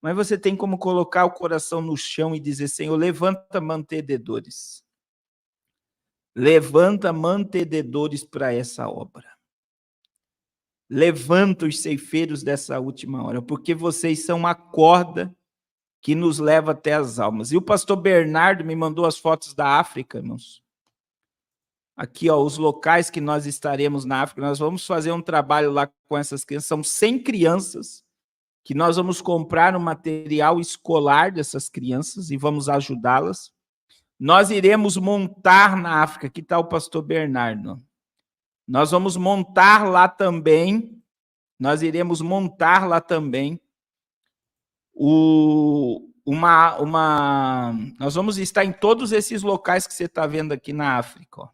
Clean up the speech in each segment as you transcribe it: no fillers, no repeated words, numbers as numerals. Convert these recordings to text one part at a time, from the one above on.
Mas você tem como colocar o coração no chão e dizer, Senhor, levanta mantenedores. Levanta mantenedores para essa obra. Levanta os ceifeiros dessa última hora, porque vocês são a corda que nos leva até as almas. E o pastor Bernardo me mandou as fotos da África, irmãos. Aqui, ó, os locais que nós estaremos na África. Nós vamos fazer um trabalho lá com essas crianças. São 100 crianças que nós vamos comprar um material escolar dessas crianças e vamos ajudá-las. Nós iremos montar na África. Aqui está o pastor Bernardo. Nós vamos montar lá também, nós iremos montar lá também nós vamos estar em todos esses locais que você está vendo aqui na África. Ó.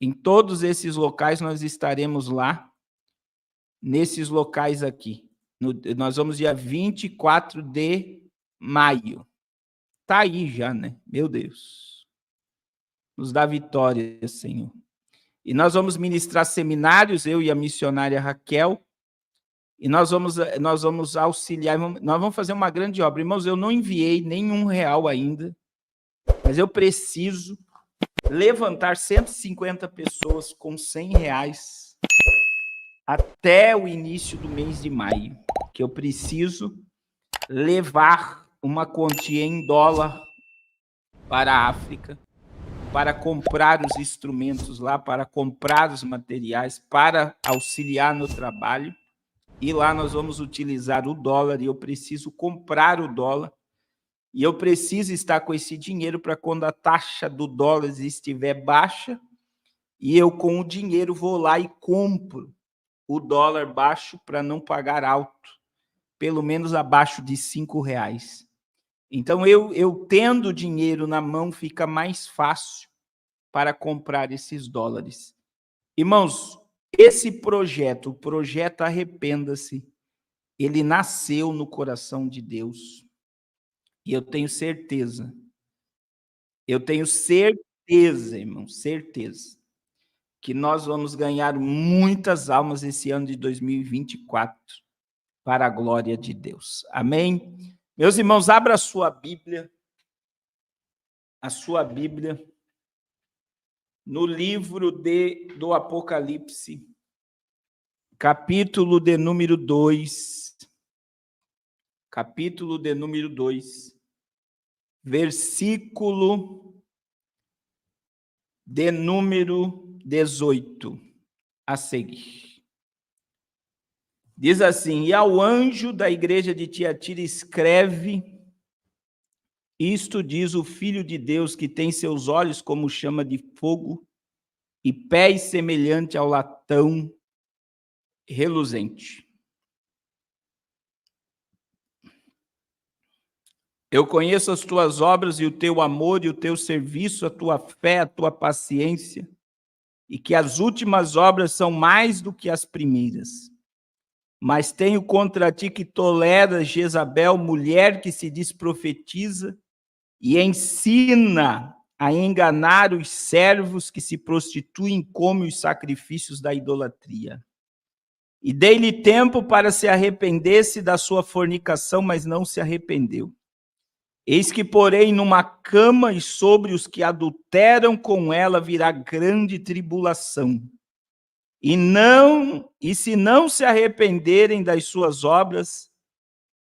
Em todos esses locais nós estaremos lá, nesses locais aqui. Nós vamos dia 24 de maio. Está aí já, né? Meu Deus. Nos dá vitória, Senhor. E nós vamos ministrar seminários, eu e a missionária Raquel, e nós vamos auxiliar, nós vamos fazer uma grande obra. Irmãos, eu não enviei nenhum real ainda, mas eu preciso levantar 150 pessoas com 100 reais até o início do mês de maio, que eu preciso levar uma quantia em dólar para a África, para comprar os instrumentos lá, para comprar os materiais, para auxiliar no trabalho. E lá nós vamos utilizar o dólar, e eu preciso comprar o dólar, e eu preciso estar com esse dinheiro para quando a taxa do dólar estiver baixa, e eu com o dinheiro vou lá e compro o dólar baixo para não pagar alto, pelo menos abaixo de R$5. Então, eu tendo dinheiro na mão, fica mais fácil para comprar esses dólares. Irmãos, esse projeto, o projeto Arrependa-se, ele nasceu no coração de Deus. E eu tenho certeza, irmão, certeza, que nós vamos ganhar muitas almas esse ano de 2024, para a glória de Deus. Amém? Meus irmãos, abra a sua Bíblia, no livro do Apocalipse, capítulo de número 2, versículo de número 18, a seguir. Diz assim: e ao anjo da igreja de Tiatira escreve: isto diz o Filho de Deus, que tem seus olhos como chama de fogo e pés semelhante ao latão reluzente. Eu conheço as tuas obras e o teu amor e o teu serviço, a tua fé, a tua paciência, e que as últimas obras são mais do que as primeiras. Mas tenho contra ti que toleras Jezabel, mulher que se diz profetiza, e ensina a enganar os servos que se prostituem e comem os sacrifícios da idolatria. E dei-lhe tempo para se arrepender-se da sua fornicação, mas não se arrependeu. Eis que porém numa cama, e sobre os que adulteram com ela virá grande tribulação. E se não se arrependerem das suas obras,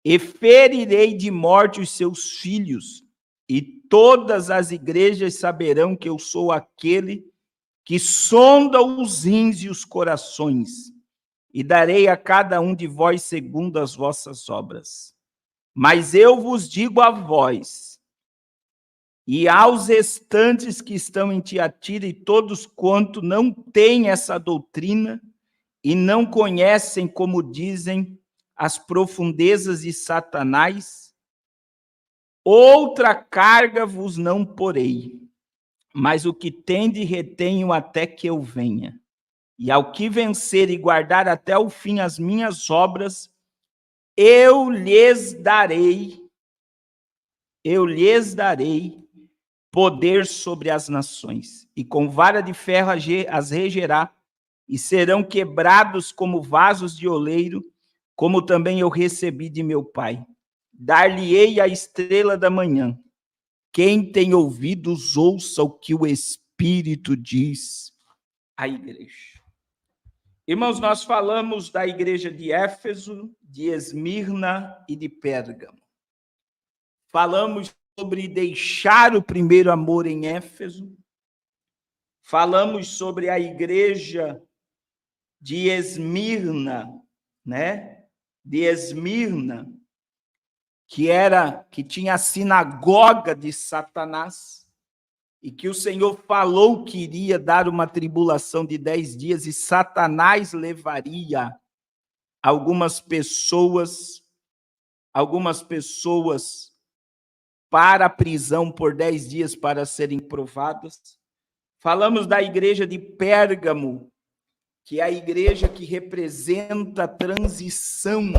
e ferirei de morte os seus filhos, e todas as igrejas saberão que eu sou aquele que sonda os rins e os corações, e darei a cada um de vós segundo as vossas obras. Mas eu vos digo a vós, e aos restantes que estão em Tiatira, e todos quanto não têm essa doutrina, e não conhecem, como dizem, as profundezas de Satanás, outra carga vos não porei, mas o que tende retenho até que eu venha. E ao que vencer e guardar até o fim as minhas obras, eu lhes darei poder sobre as nações, e com vara de ferro as regerá, e serão quebrados como vasos de oleiro, como também eu recebi de meu Pai. Dar-lhe-ei a estrela da manhã. Quem tem ouvidos, ouça o que o Espírito diz à igreja. Irmãos, nós falamos da igreja de Éfeso, de Esmirna e de Pérgamo. Falamos sobre deixar o primeiro amor em Éfeso. Falamos sobre a igreja de Esmirna, né? De Esmirna, que tinha a sinagoga de Satanás, e que o Senhor falou que iria dar uma tribulação de 10 dias, e Satanás levaria algumas pessoas para a prisão por 10 dias para serem provadas. Falamos da igreja de Pérgamo, que é a igreja que representa a transição,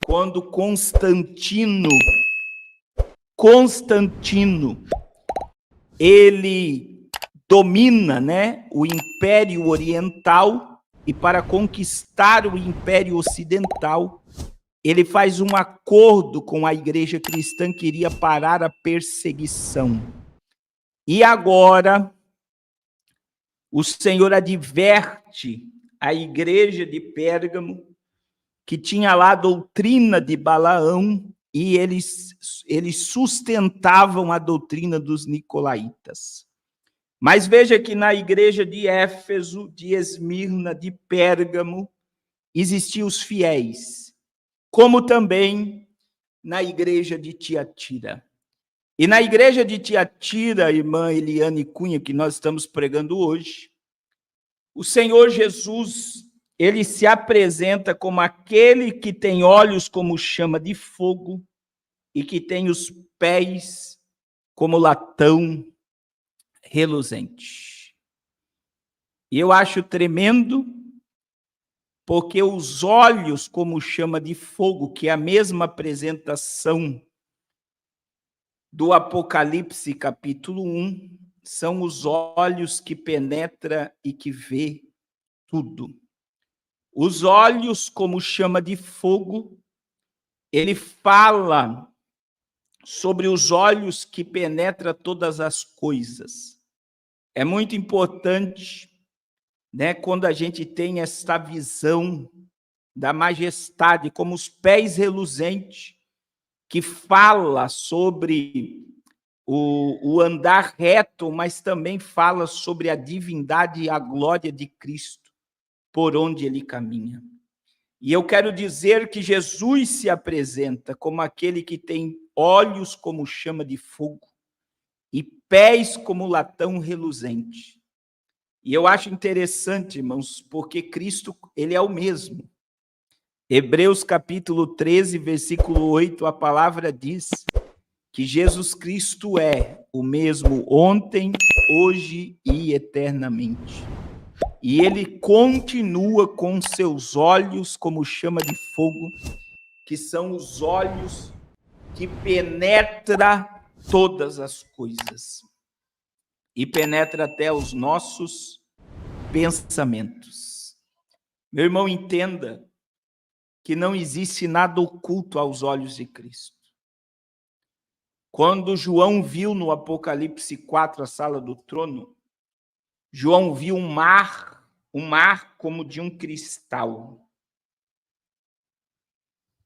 quando Constantino, ele domina, né, o Império Oriental, e para conquistar o Império Ocidental, ele faz um acordo com a igreja cristã que iria parar a perseguição. E agora, o Senhor adverte a igreja de Pérgamo, que tinha lá a doutrina de Balaão, e eles sustentavam a doutrina dos nicolaítas. Mas veja que na igreja de Éfeso, de Esmirna, de Pérgamo, existiam os fiéis, como também na igreja de Tiatira. E na igreja de Tiatira, a irmã Eliane Cunha, que nós estamos pregando hoje, o Senhor Jesus, ele se apresenta como aquele que tem olhos como chama de fogo e que tem os pés como latão reluzente. E eu acho tremendo, porque os olhos como chama de fogo, que é a mesma apresentação do Apocalipse capítulo 1, são os olhos que penetra e que vê tudo. Os olhos como chama de fogo, ele fala sobre os olhos que penetra todas as coisas. É muito importante, né, quando a gente tem esta visão da majestade, como os pés reluzentes, que fala sobre o andar reto, mas também fala sobre a divindade e a glória de Cristo, por onde ele caminha. E eu quero dizer que Jesus se apresenta como aquele que tem olhos como chama de fogo e pés como latão reluzente. E eu acho interessante, irmãos, porque Cristo, ele é o mesmo. Hebreus capítulo 13, versículo 8, a palavra diz que Jesus Cristo é o mesmo ontem, hoje e eternamente. E ele continua com seus olhos como chama de fogo, que são os olhos que penetra todas as coisas. E penetra até os nossos pensamentos. Meu irmão, entenda que não existe nada oculto aos olhos de Cristo. Quando João viu no Apocalipse 4 a sala do trono, João viu um mar como de um cristal.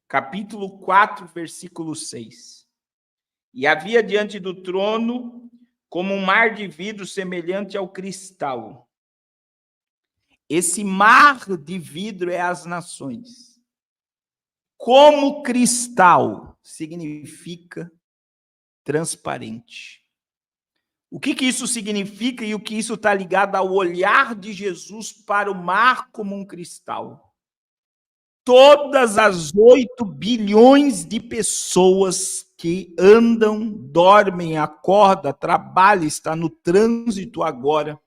Capítulo 4, versículo 6. E havia diante do trono como um mar de vidro semelhante ao cristal. Esse mar de vidro é as nações. Como cristal significa transparente. O que isso significa e o que isso está ligado ao olhar de Jesus para o mar como um cristal? Todas as 8 bilhões de pessoas que andam, dormem, acordam, trabalham, estão no trânsito agora,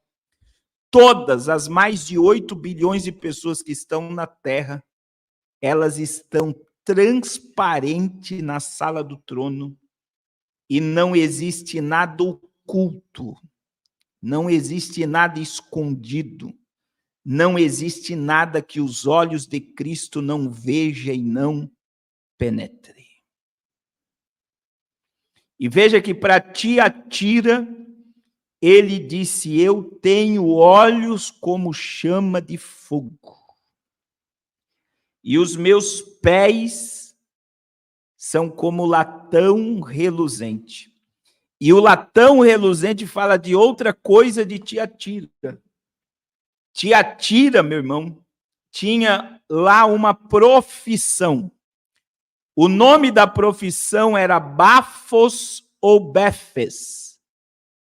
todas as mais de 8 bilhões de pessoas que estão na Terra, elas estão transparentes na sala do trono e não existe nada oculto, não existe nada escondido, não existe nada que os olhos de Cristo não vejam e não penetre. E veja que para Tiatira, ele disse: eu tenho olhos como chama de fogo, e os meus pés são como latão reluzente. E o latão reluzente fala de outra coisa de Tiatira. Tiatira, meu irmão, tinha lá uma profissão. O nome da profissão era Bafos ou Befes,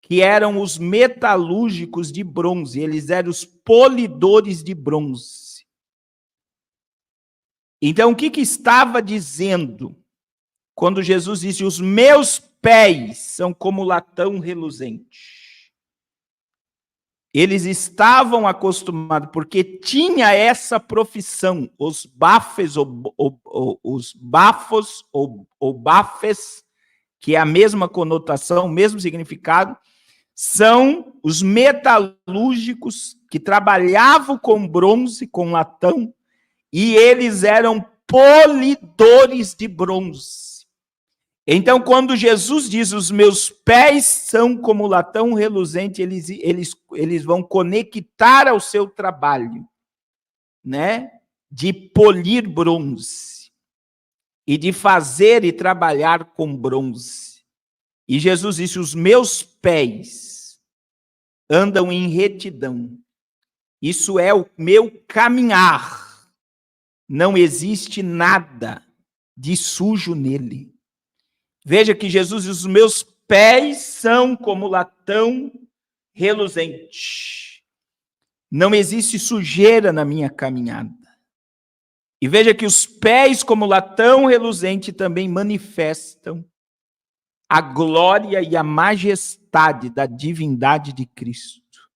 que eram os metalúrgicos de bronze. Eles eram os polidores de bronze. Então, o que estava dizendo quando Jesus disse: os meus pés são como latão reluzente? Eles estavam acostumados, porque tinha essa profissão, os bafes, os bafos ou bafes, que é a mesma conotação, o mesmo significado, são os metalúrgicos que trabalhavam com bronze, com latão, e eles eram polidores de bronze. Então, quando Jesus diz: os meus pés são como latão reluzente, eles vão conectar ao seu trabalho, né, de polir bronze e de fazer e trabalhar com bronze. E Jesus disse: os meus pés andam em retidão. Isso é o meu caminhar. Não existe nada de sujo nele. Veja que Jesus diz: os meus pés são como latão reluzente. Não existe sujeira na minha caminhada. E veja que os pés como latão reluzente também manifestam a glória e a majestade da divindade de Cristo.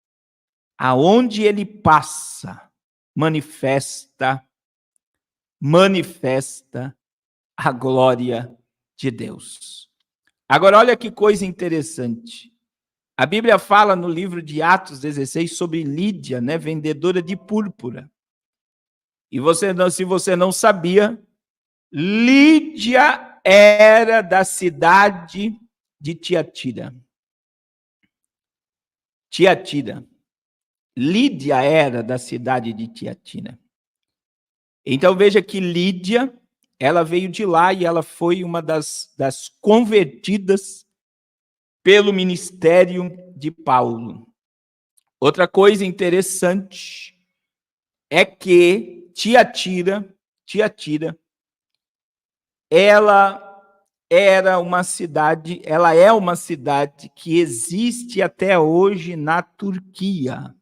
Aonde ele passa, manifesta a glória de Deus. Agora, olha que coisa interessante. A Bíblia fala no livro de Atos 16 sobre Lídia, né, vendedora de púrpura. E se você não sabia, Lídia era da cidade de Tiatira. Lídia era da cidade de Tiatira. Então veja que Lídia, ela veio de lá e ela foi uma das convertidas pelo ministério de Paulo. Outra coisa interessante é que Tiatira, ela é uma cidade que existe até hoje na Turquia.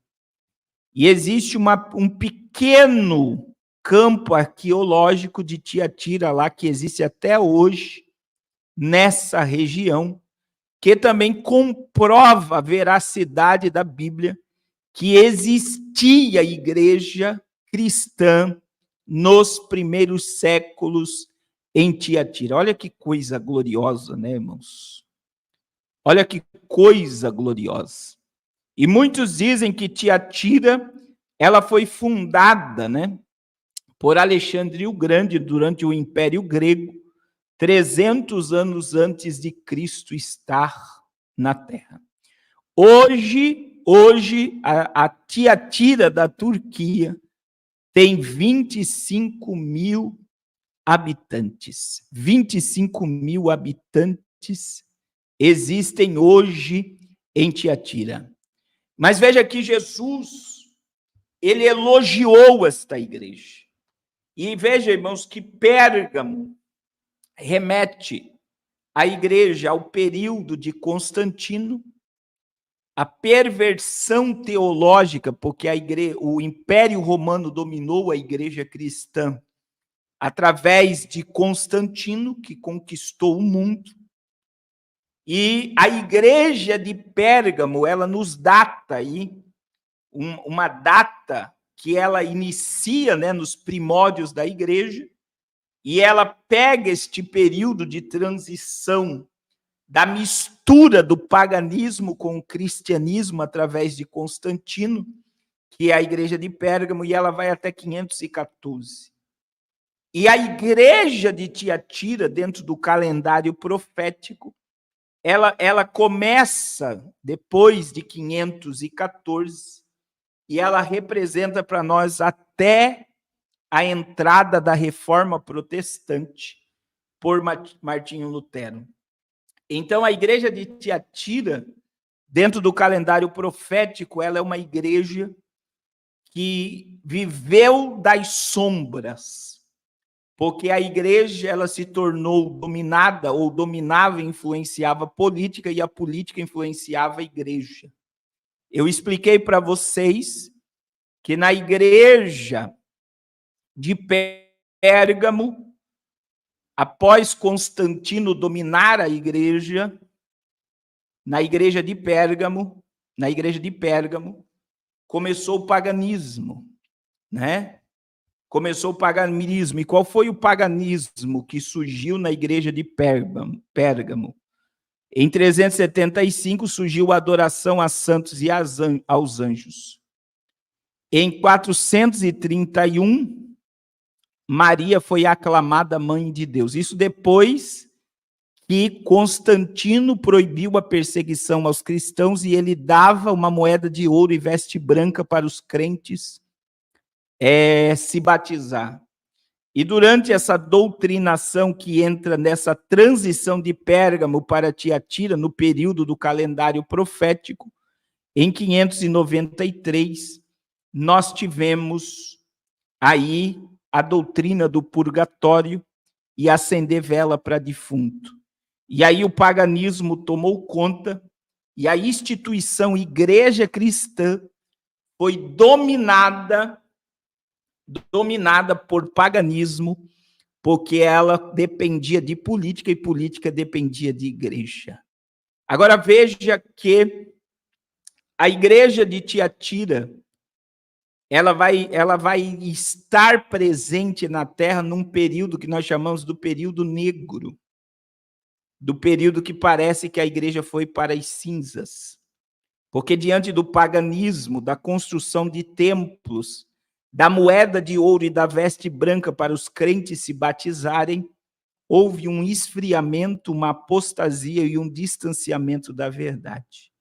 E existe um pequeno campo arqueológico de Tiatira lá, que existe até hoje nessa região, que também comprova a veracidade da Bíblia, que existia igreja cristã nos primeiros séculos em Tiatira. Olha que coisa gloriosa, né, irmãos? Olha que coisa gloriosa. E muitos dizem que Tiatira, ela foi fundada, né, por Alexandre o Grande durante o Império Grego, 300 anos antes de Cristo estar na Terra. Hoje a Tiatira da Turquia tem 25 mil habitantes. 25 mil habitantes existem hoje em Tiatira. Mas veja que Jesus, ele elogiou esta igreja. E veja, irmãos, que Pérgamo remete a igreja ao período de Constantino, a perversão teológica, porque o Império Romano dominou a igreja cristã através de Constantino, que conquistou o mundo. E a igreja de Pérgamo, ela nos data aí, uma data que ela inicia, né, nos primórdios da igreja, e ela pega este período de transição da mistura do paganismo com o cristianismo através de Constantino, que é a igreja de Pérgamo, e ela vai até 514. E a igreja de Tiatira, dentro do calendário profético, ela começa depois de 514, e ela representa para nós até a entrada da Reforma Protestante por Martinho Lutero. Então, a igreja de Tiatira, dentro do calendário profético, ela é uma igreja que viveu das sombras, porque a igreja ela se tornou dominada, ou dominava e influenciava a política, e a política influenciava a igreja. Eu expliquei para vocês que na igreja de Pérgamo, após Constantino dominar a igreja, na igreja de Pérgamo, começou o paganismo, né? Começou o paganismo. E qual foi o paganismo que surgiu na igreja de Pérgamo? Em 375 surgiu a adoração a santos e aos anjos. Em 431, Maria foi aclamada mãe de Deus. Isso depois que Constantino proibiu a perseguição aos cristãos e ele dava uma moeda de ouro e veste branca para os crentes se batizar. E durante essa doutrinação que entra nessa transição de Pérgamo para Tiatira, no período do calendário profético, em 593, nós tivemos aí a doutrina do purgatório e acender vela para defunto. E aí o paganismo tomou conta e a instituição igreja cristã foi dominada por paganismo, porque ela dependia de política e política dependia de igreja. Agora veja que a igreja de Tiatira, ela vai estar presente na Terra num período que nós chamamos do período negro, do período que parece que a igreja foi para as cinzas, porque diante do paganismo, da construção de templos, da moeda de ouro e da veste branca para os crentes se batizarem, houve um esfriamento, uma apostasia e um distanciamento da verdade.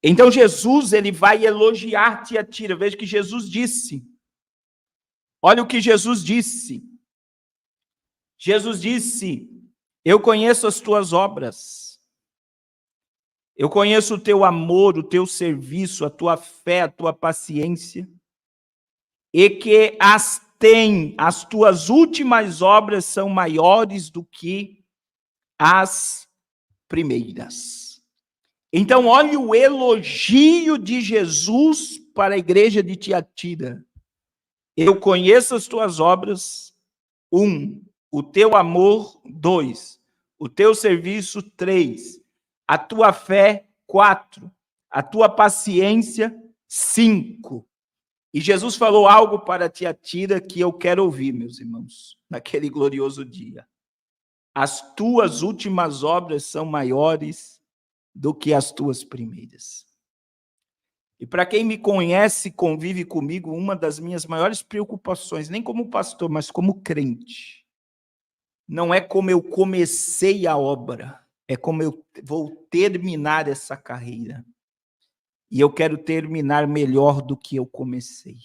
Então Jesus ele vai elogiar Tiatira. Veja que Jesus disse. Olha o que Jesus disse. Jesus disse: eu conheço as tuas obras. Eu conheço o teu amor, o teu serviço, a tua fé, a tua paciência, e que as tuas últimas obras são maiores do que as primeiras. Então, olha o elogio de Jesus para a igreja de Tiatira. Eu conheço as tuas obras, 1, o teu amor, 2, o teu serviço, 3, a tua fé, 4, a tua paciência, 5. E Jesus falou algo para Tiatira que eu quero ouvir, meus irmãos, naquele glorioso dia. As tuas últimas obras são maiores do que as tuas primeiras. E para quem me conhece, convive comigo, uma das minhas maiores preocupações, nem como pastor, mas como crente, não é como eu comecei a obra, é como eu vou terminar essa carreira. E eu quero terminar melhor do que eu comecei.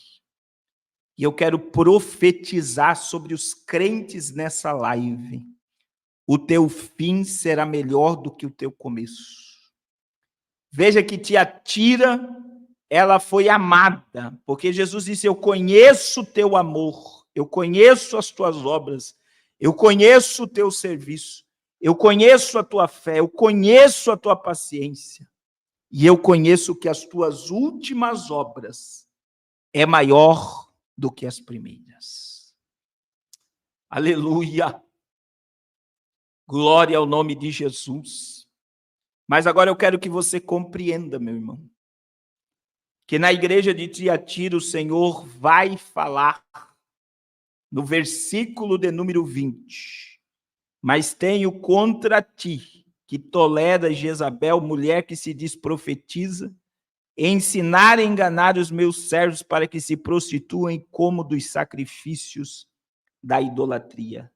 E eu quero profetizar sobre os crentes nessa live. O teu fim será melhor do que o teu começo. Veja que Tiatira, ela foi amada, porque Jesus disse: eu conheço o teu amor, eu conheço as tuas obras, eu conheço o teu serviço, eu conheço a tua fé, eu conheço a tua paciência. E eu conheço que as tuas últimas obras é maior do que as primeiras. Aleluia! Glória ao nome de Jesus. Mas agora eu quero que você compreenda, meu irmão, que na igreja de Tiatira o Senhor vai falar no versículo de número 20. Mas tenho contra ti, que tolera Jezabel, mulher que se diz profetiza, ensinar a enganar os meus servos para que se prostituam e comam dos sacrifícios da idolatria.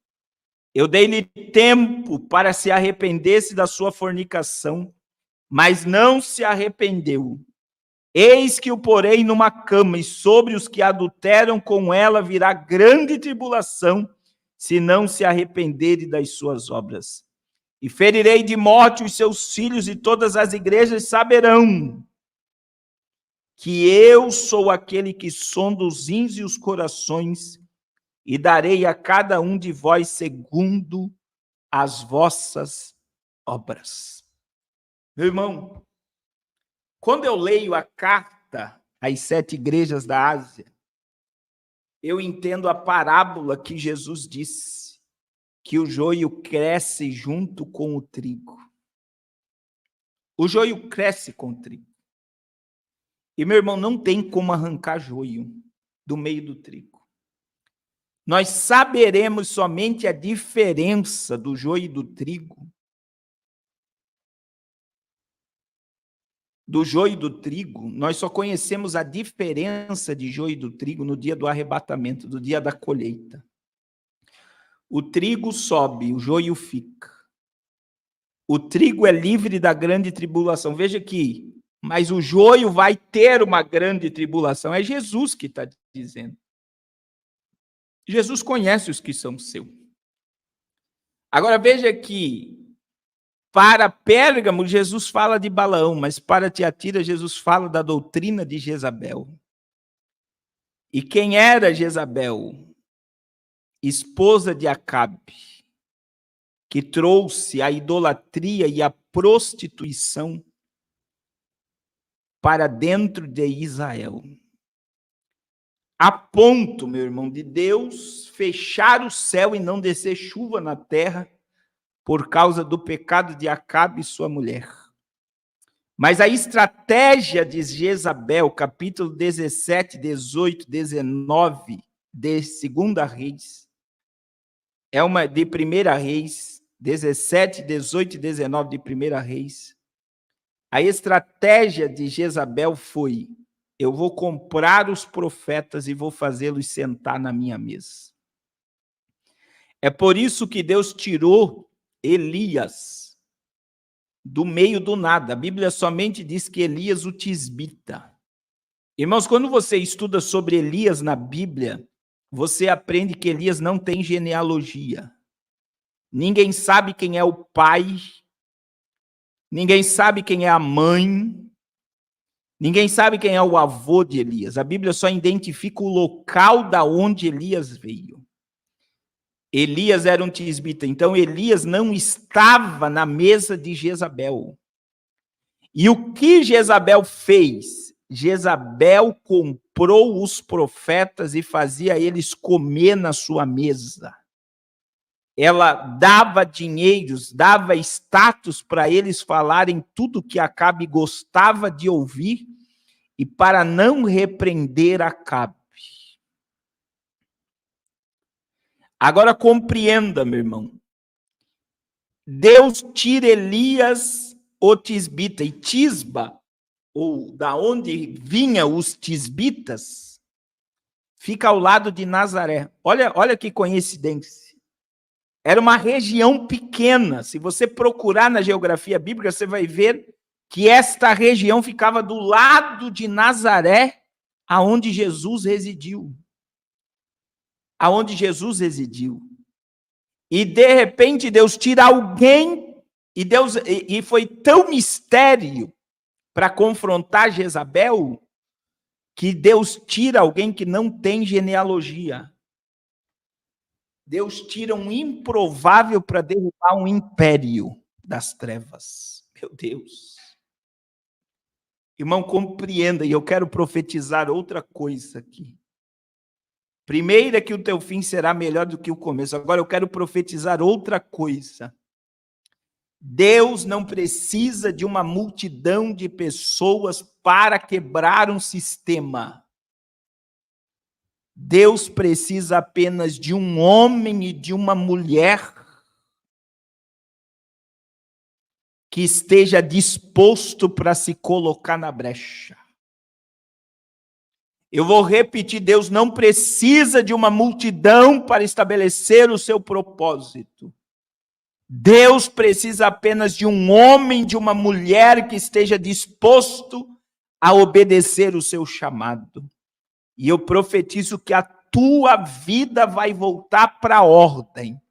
Eu dei-lhe tempo para se arrependesse da sua fornicação, mas não se arrependeu. Eis que o porei numa cama, e sobre os que adulteram com ela virá grande tribulação, se não se arrependerem das suas obras. E ferirei de morte os seus filhos, e todas as igrejas saberão que eu sou aquele que sonda os rins e os corações, e darei a cada um de vós segundo as vossas obras. Meu irmão, quando eu leio a carta às 7 igrejas da Ásia, eu entendo a parábola que Jesus disse, que o joio cresce junto com o trigo. O joio cresce com o trigo. E, meu irmão, não tem como arrancar joio do meio do trigo. Nós saberemos somente a diferença do joio e do trigo, nós só conhecemos a diferença de joio e do trigo no dia do arrebatamento, do dia da colheita. O trigo sobe, o joio fica. O trigo é livre da grande tribulação. Veja aqui, mas o joio vai ter uma grande tribulação. É Jesus que está dizendo. Jesus conhece os que são seus. Agora veja que para Pérgamo, Jesus fala de Balaão, mas para Tiatira, Jesus fala da doutrina de Jezabel. E quem era Jezabel? Esposa de Acabe, que trouxe a idolatria e a prostituição para dentro de Israel. A ponto, meu irmão, de Deus fechar o céu e não descer chuva na terra por causa do pecado de Acabe e sua mulher. Mas a estratégia de Jezabel, capítulo 17, 18, 19 de 2 Reis, é uma de 1 Reis, 17, 18 e 19 de 1 Reis. A estratégia de Jezabel foi: eu vou comprar os profetas e vou fazê-los sentar na minha mesa. É por isso que Deus tirou Elias do meio do nada. A Bíblia somente diz que Elias o tisbita. Irmãos, quando você estuda sobre Elias na Bíblia, você aprende que Elias não tem genealogia. Ninguém sabe quem é o pai, ninguém sabe quem é a mãe, ninguém sabe quem é o avô de Elias. A Bíblia só identifica o local da onde Elias veio. Elias era um tisbita, então Elias não estava na mesa de Jezabel. E o que Jezabel fez? Jezabel comprou os profetas e fazia eles comer na sua mesa. Ela dava dinheiros, dava status para eles falarem tudo que Acabe gostava de ouvir e para não repreender Acabe. Agora compreenda, meu irmão. Deus tira Elias, o tisbita, e Tisba, ou da onde vinham os tisbitas, fica ao lado de Nazaré. Olha que coincidência. Era uma região pequena. Se você procurar na geografia bíblica, você vai ver que esta região ficava do lado de Nazaré, aonde Jesus residiu. Aonde Jesus residiu. E de repente Deus tira alguém, e foi tão mistério para confrontar Jezabel, que Deus tira alguém que não tem genealogia. Deus tira um improvável para derrubar um império das trevas. Meu Deus. Irmão, compreenda, e eu quero profetizar outra coisa aqui. Primeiro é que o teu fim será melhor do que o começo. Agora eu quero profetizar outra coisa. Deus não precisa de uma multidão de pessoas para quebrar um sistema. Deus precisa apenas de um homem e de uma mulher que esteja disposto para se colocar na brecha. Eu vou repetir, Deus não precisa de uma multidão para estabelecer o seu propósito. Deus precisa apenas de um homem, de uma mulher que esteja disposto a obedecer o seu chamado. E eu profetizo que a tua vida vai voltar para a ordem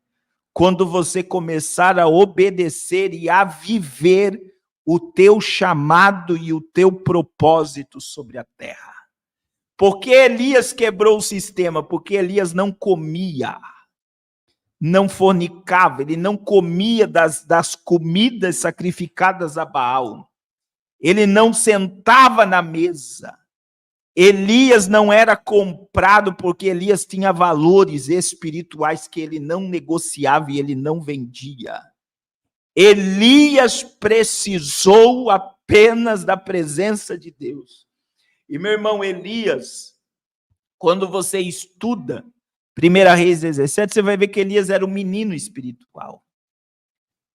quando você começar a obedecer e a viver o teu chamado e o teu propósito sobre a terra. Por que Elias quebrou o sistema? Porque Elias não comia, não fornicava, ele não comia das comidas sacrificadas a Baal. Ele não sentava na mesa. Elias não era comprado porque Elias tinha valores espirituais que ele não negociava e ele não vendia. Elias precisou apenas da presença de Deus. E meu irmão, Elias, quando você estuda 1 Reis 17, você vai ver que Elias era um menino espiritual.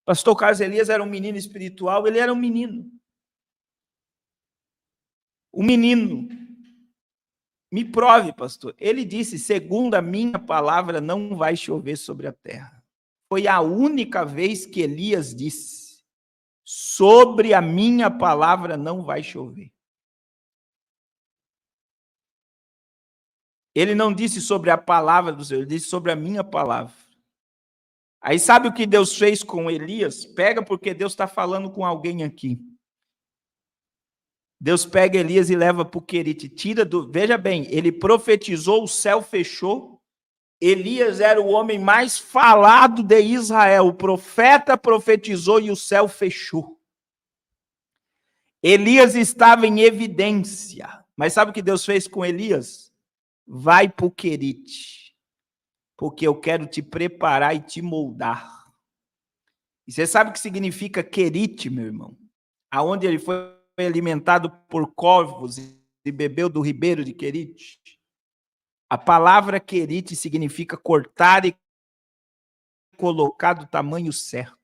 Pastor Carlos, Elias era um menino espiritual, ele era um menino. Um menino. Me prove, pastor. Ele disse, segundo a minha palavra, não vai chover sobre a terra. Foi a única vez que Elias disse, sobre a minha palavra não vai chover. Ele não disse sobre a palavra do Senhor, ele disse sobre a minha palavra. Aí sabe o que Deus fez com Elias? Pega porque Deus está falando com alguém aqui. Deus pega Elias e leva para o Querite, veja bem, ele profetizou, o céu fechou. Elias era o homem mais falado de Israel. O profeta profetizou e o céu fechou. Elias estava em evidência. Mas sabe o que Deus fez com Elias? Vai para o Querite, porque eu quero te preparar e te moldar. E você sabe o que significa Querite, meu irmão? Aonde ele foi alimentado por corvos e bebeu do ribeiro de Querite. A palavra Querite significa cortar e colocar do tamanho certo.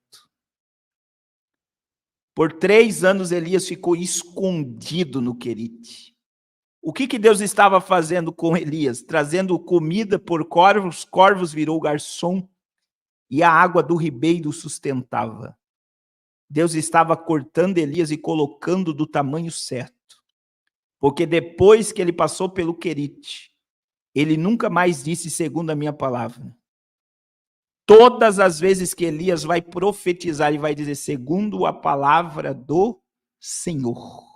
Por 3 anos Elias ficou escondido no Querite. O que Deus estava fazendo com Elias? Trazendo comida por corvos, corvos virou garçom e a água do ribeiro sustentava. Deus estava cortando Elias e colocando do tamanho certo. Porque depois que ele passou pelo Querite, ele nunca mais disse segundo a minha palavra. Todas as vezes que Elias vai profetizar, ele vai dizer segundo a palavra do Senhor.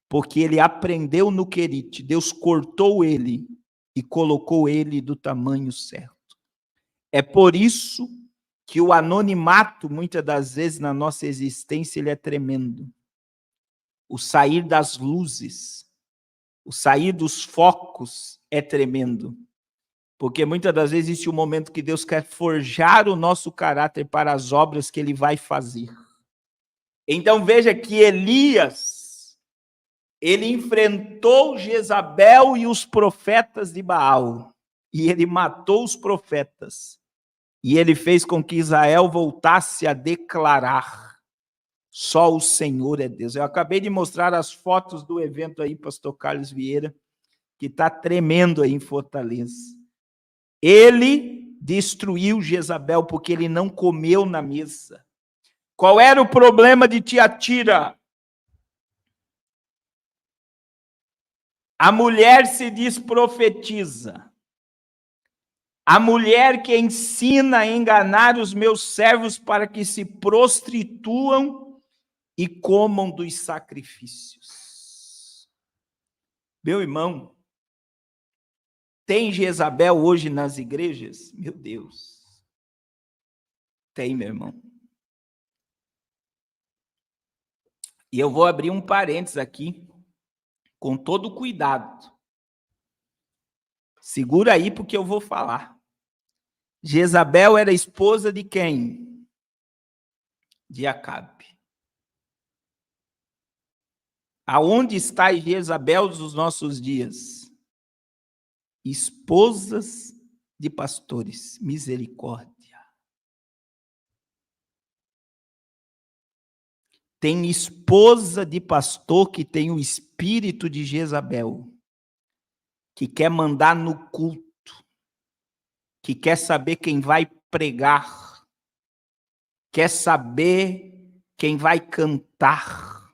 Porque ele aprendeu no Querite, Deus cortou ele e colocou ele do tamanho certo. É por isso que o anonimato, muitas das vezes, na nossa existência, ele é tremendo. O sair das luzes, o sair dos focos é tremendo. Porque muitas das vezes existe um momento que Deus quer forjar o nosso caráter para as obras que ele vai fazer. Então veja que Elias, ele enfrentou Jezabel e os profetas de Baal. E ele matou os profetas. E ele fez com que Israel voltasse a declarar: só o Senhor é Deus. Eu acabei de mostrar as fotos do evento aí, pastor Carlos Vieira, que está tremendo aí em Fortaleza. Ele destruiu Jezabel porque ele não comeu na mesa. Qual era o problema de Tiatira? A mulher se diz profetiza. A mulher que ensina a enganar os meus servos para que se prostituam e comam dos sacrifícios. Meu irmão, tem Jezabel hoje nas igrejas? Meu Deus. Tem, meu irmão. E eu vou abrir um parênteses aqui, com todo cuidado. Segura aí porque eu vou falar. Jezabel era esposa de quem? De Acabe. Aonde está Jezabel dos nossos dias? Esposas de pastores. Misericórdia. Tem esposa de pastor que tem o espírito de Jezabel. que quer mandar no culto, que quer saber quem vai pregar, quer saber quem vai cantar.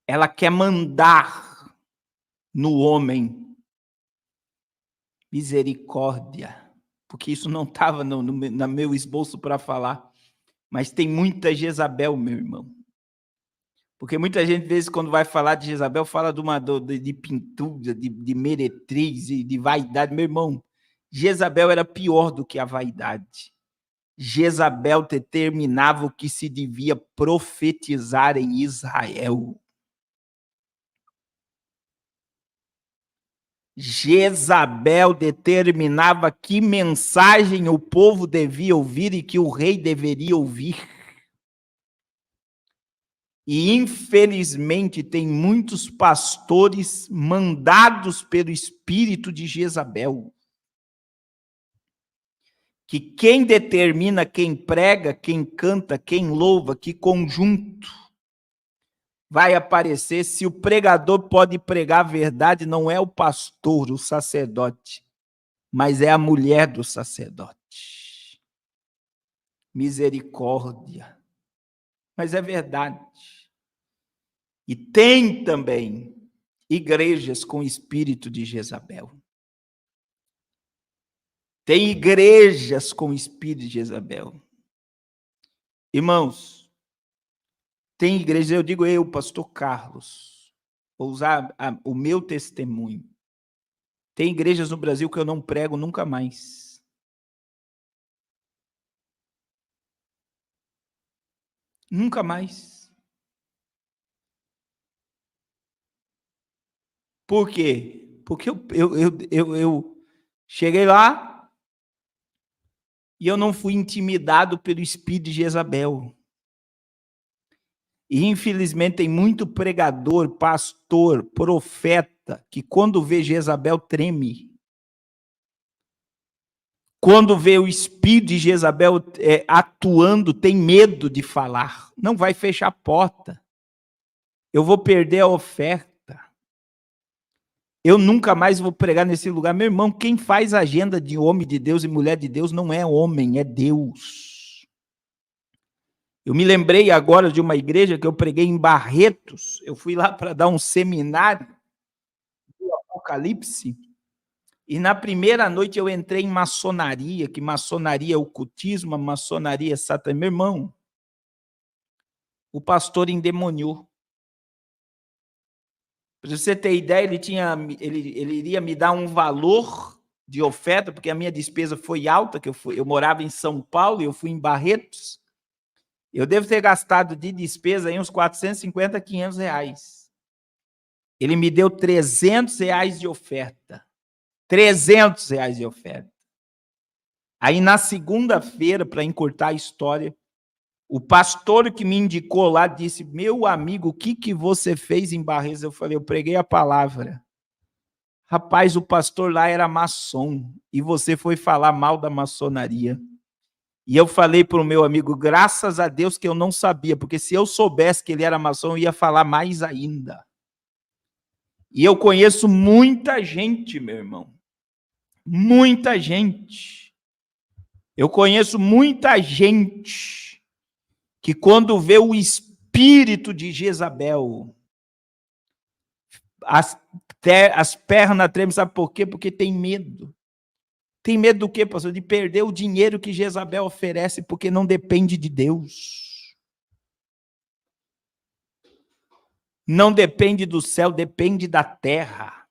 Ela quer mandar no homem. Misericórdia. Porque isso não estava no meu esboço para falar. Mas tem muita Jezabel, meu irmão. Porque muita gente, às vezes, quando vai falar de Jezabel, fala de pintura, de meretriz, de vaidade. Meu irmão, Jezabel era pior do que a vaidade. Jezabel determinava o que se devia profetizar em Israel. Jezabel determinava que mensagem o povo devia ouvir e que o rei deveria ouvir. E, infelizmente, tem muitos pastores mandados pelo espírito de Jezabel. Que quem determina quem prega, quem canta, quem louva, que conjunto vai aparecer. Se o pregador pode pregar a verdade, não é o pastor, o sacerdote, mas é a mulher do sacerdote. Misericórdia. Mas é verdade. E tem também igrejas com espírito de Jezabel. Tem igrejas com espírito de Jezabel. Irmãos, tem igrejas, eu digo eu, pastor Carlos, vou usar o meu testemunho. Tem igrejas no Brasil que eu não prego nunca mais. Nunca mais. Por quê? Porque eu cheguei lá e eu não fui intimidado pelo espírito de Jezabel. E, infelizmente, tem muito pregador, pastor, profeta, que quando vê Jezabel treme. Quando vê o espírito de Jezabel atuando, tem medo de falar. Não vai fechar a porta. Eu vou perder a oferta. Eu nunca mais vou pregar nesse lugar. Meu irmão, quem faz a agenda de homem de Deus e mulher de Deus não é homem, é Deus. Eu me lembrei agora de uma igreja que eu preguei em Barretos. Eu fui lá para dar um seminário do Apocalipse. E na primeira noite eu entrei em maçonaria, que maçonaria é ocultismo, maçonaria é satanismo. Meu irmão, o pastor endemoniou. Para você ter ideia, ele iria me dar um valor de oferta, porque a minha despesa foi alta, que eu morava em São Paulo e eu fui em Barretos. Eu devo ter gastado de despesa aí uns 450, 500 reais. Ele me deu 300 reais de oferta. 300 reais de oferta. Aí, na segunda-feira, para encurtar a história, o pastor que me indicou lá disse: meu amigo, o que você fez em Barretos? Eu falei: eu preguei a palavra. Rapaz, o pastor lá era maçom e você foi falar mal da maçonaria. E eu falei para o meu amigo: graças a Deus que eu não sabia, porque se eu soubesse que ele era maçom, eu ia falar mais ainda. E eu conheço muita gente, meu irmão. Muita gente. Eu conheço muita gente que quando vê o espírito de Jezabel, as pernas tremem, sabe por quê? Porque tem medo. Tem medo do quê, pastor? De perder o dinheiro que Jezabel oferece, porque não depende de Deus. Não depende do céu, depende da terra.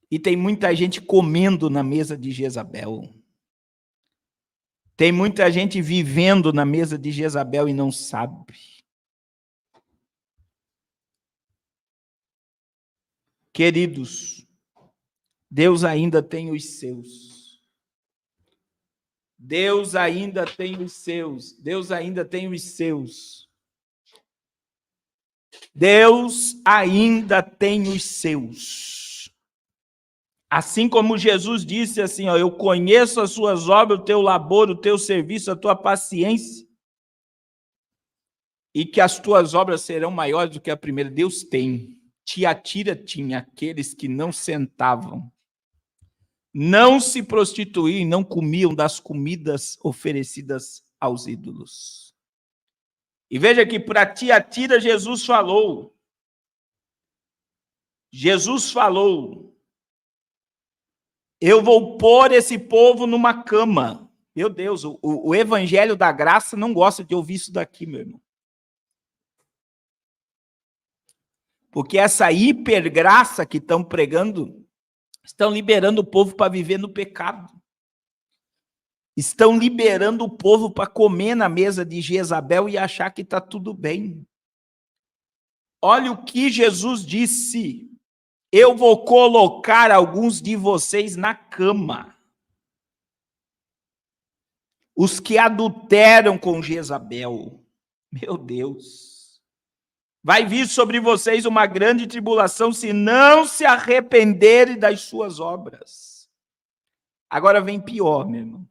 E tem muita gente comendo na mesa de Jezabel. Tem muita gente vivendo na mesa de Jezabel e não sabe. Queridos, Deus ainda tem os seus. Deus ainda tem os seus. Deus ainda tem os seus. Deus ainda tem os seus. Assim como Jesus disse assim, ó, eu conheço as suas obras, o teu labor, o teu serviço, a tua paciência, e que as tuas obras serão maiores do que a primeira. Deus tem. Tiatira tinha aqueles que não sentavam, não se prostituíam, não comiam das comidas oferecidas aos ídolos. E veja que para Tiatira Jesus falou, eu vou pôr esse povo numa cama. Meu Deus, o evangelho da graça não gosta de ouvir isso daqui, meu irmão. Porque essa hipergraça que estão pregando, estão liberando o povo para viver no pecado. Estão liberando o povo para comer na mesa de Jezabel e achar que está tudo bem. Olha o que Jesus disse. Eu vou colocar alguns de vocês na cama. Os que adulteram com Jezabel. Meu Deus. Vai vir sobre vocês uma grande tribulação se não se arrependerem das suas obras. Agora vem pior, meu irmão.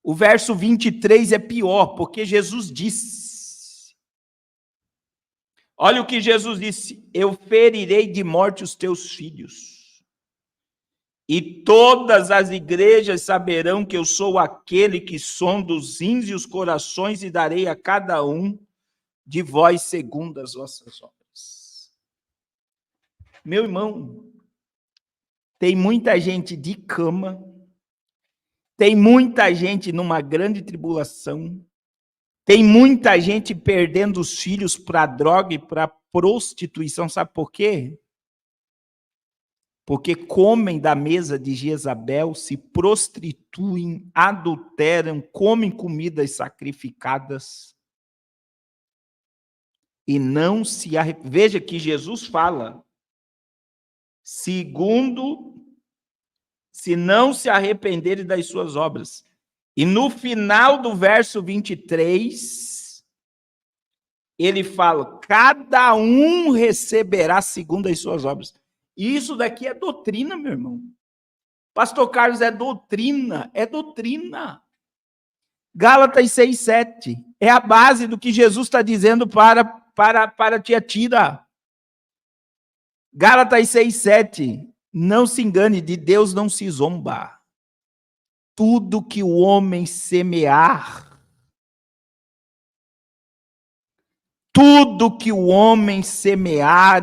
O verso 23 é pior, porque Jesus disse. Olha o que Jesus disse. Eu ferirei de morte os teus filhos. E todas as igrejas saberão que eu sou aquele que sonda os rins e os corações e darei a cada um de vós segundo as vossas obras. Meu irmão, tem muita gente de cama, tem muita gente numa grande tribulação, tem muita gente perdendo os filhos para droga e para prostituição. Sabe por quê? Porque comem da mesa de Jezabel, se prostituem, adulteram, comem comidas sacrificadas e não se arrependem. Veja que Jesus fala, segundo, se não se arrependerem das suas obras. E no final do verso 23, ele fala, cada um receberá segundo as suas obras. E isso daqui é doutrina, meu irmão. Pastor Carlos, é doutrina, é doutrina. Gálatas 6:7 é a base do que Jesus está dizendo para Tiatira. Gálatas 6:7, não se engane, de Deus não se zomba. Tudo que o homem semear,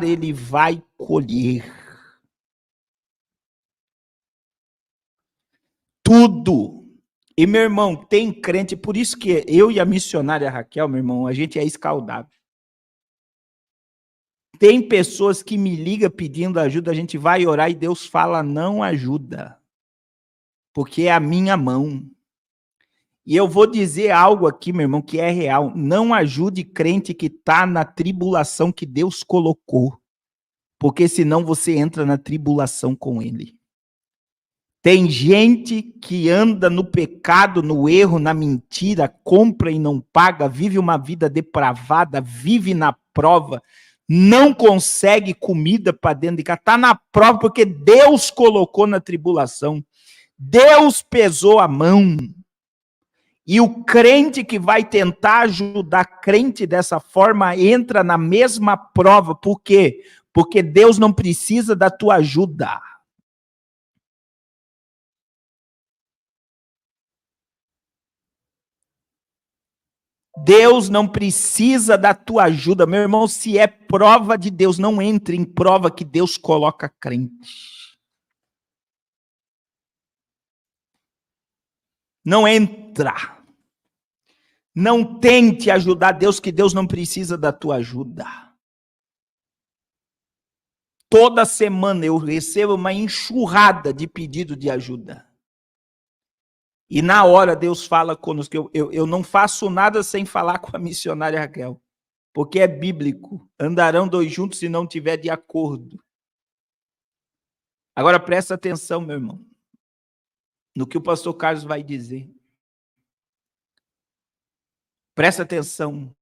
ele vai colher. Tudo. E, meu irmão, tem crente, por isso que eu e a missionária Raquel, meu irmão, a gente é escaldado. Tem pessoas que me ligam pedindo ajuda, a gente vai orar e Deus fala, não ajuda. Porque é a minha mão. E eu vou dizer algo aqui, meu irmão, que é real. Não ajude crente que está na tribulação que Deus colocou. Porque senão você entra na tribulação com ele. Tem gente que anda no pecado, no erro, na mentira, compra e não paga, vive uma vida depravada, vive na prova, não consegue comida para dentro de casa, está na prova porque Deus colocou na tribulação. Deus pesou a mão. E o crente que vai tentar ajudar crente dessa forma entra na mesma prova. Por quê? Porque Deus não precisa da tua ajuda. Deus não precisa da tua ajuda. Meu irmão, se é prova de Deus, não entre em prova que Deus coloca crente. Não entra. Não tente ajudar Deus, que Deus não precisa da tua ajuda. Toda semana eu recebo uma enxurrada de pedido de ajuda. E na hora Deus fala conosco. Eu não faço nada sem falar com a missionária Raquel. Porque é bíblico. Andarão dois juntos se não tiver de acordo. Agora presta atenção, meu irmão, no que o pastor Carlos vai dizer. Presta atenção.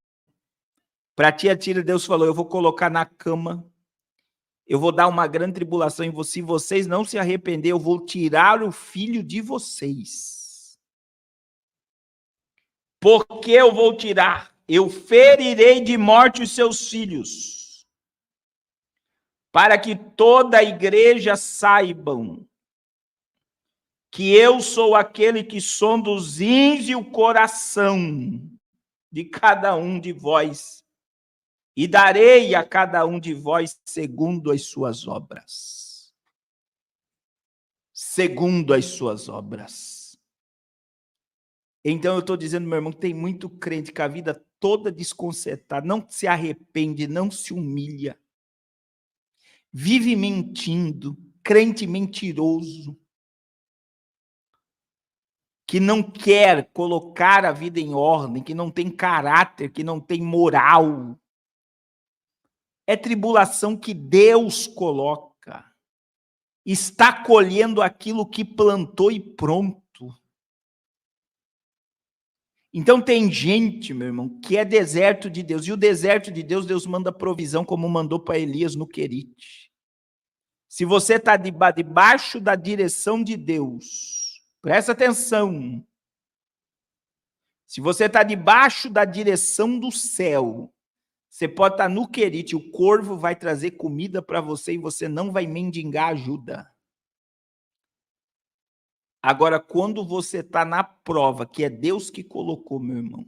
Para Tiatira, Deus falou, eu vou colocar na cama, eu vou dar uma grande tribulação em você, se vocês não se arrepender, eu vou tirar o filho de vocês. Por que eu vou tirar? Eu ferirei de morte os seus filhos. para que toda a igreja saibam que eu sou aquele que sonda os rins e o coração de cada um de vós, e darei a cada um de vós segundo as suas obras. Segundo as suas obras. Então eu estou dizendo, meu irmão, tem muito crente com a vida toda desconcertada, não se arrepende, não se humilha, vive mentindo, crente mentiroso, que não quer colocar a vida em ordem, que não tem caráter, que não tem moral. É tribulação que Deus coloca. Está colhendo aquilo que plantou e pronto. Então tem gente, meu irmão, que é deserto de Deus. E o deserto de Deus, Deus manda provisão, como mandou para Elias no Querite. Se você está debaixo da direção de Deus, presta atenção. Se você está debaixo da direção do céu, você pode estar no Querite, o corvo vai trazer comida para você e você não vai mendigar ajuda. Agora, quando você está na prova, que é Deus que colocou, meu irmão,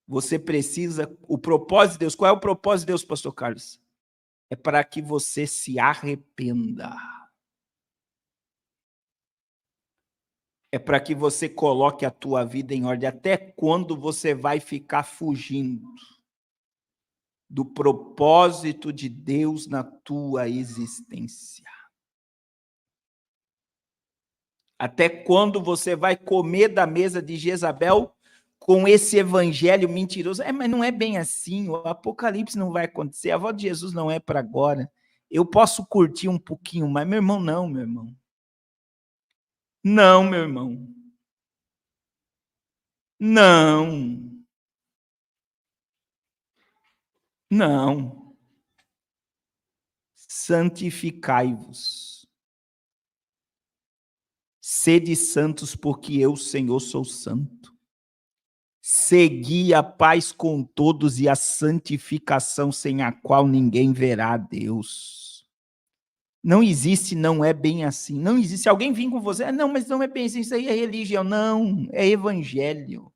você precisa... O propósito de Deus, qual é o propósito de Deus, pastor Carlos? É para que você se arrependa. É para que você coloque a tua vida em ordem. Até quando você vai ficar fugindo do propósito de Deus na tua existência? Até quando você vai comer da mesa de Jezabel com esse evangelho mentiroso? Mas não é bem assim, o apocalipse não vai acontecer, a volta de Jesus não é para agora. Eu posso curtir um pouquinho mais, meu irmão, não, meu irmão. Não, meu irmão. Não. Não. Santificai-vos. Sede santos, porque eu, Senhor, sou santo. Segui a paz com todos e a santificação, sem a qual ninguém verá a Deus. Não existe, não é bem assim. Não existe. Alguém vir com você, não, mas não é bem assim, isso aí é religião. Não, é evangelho.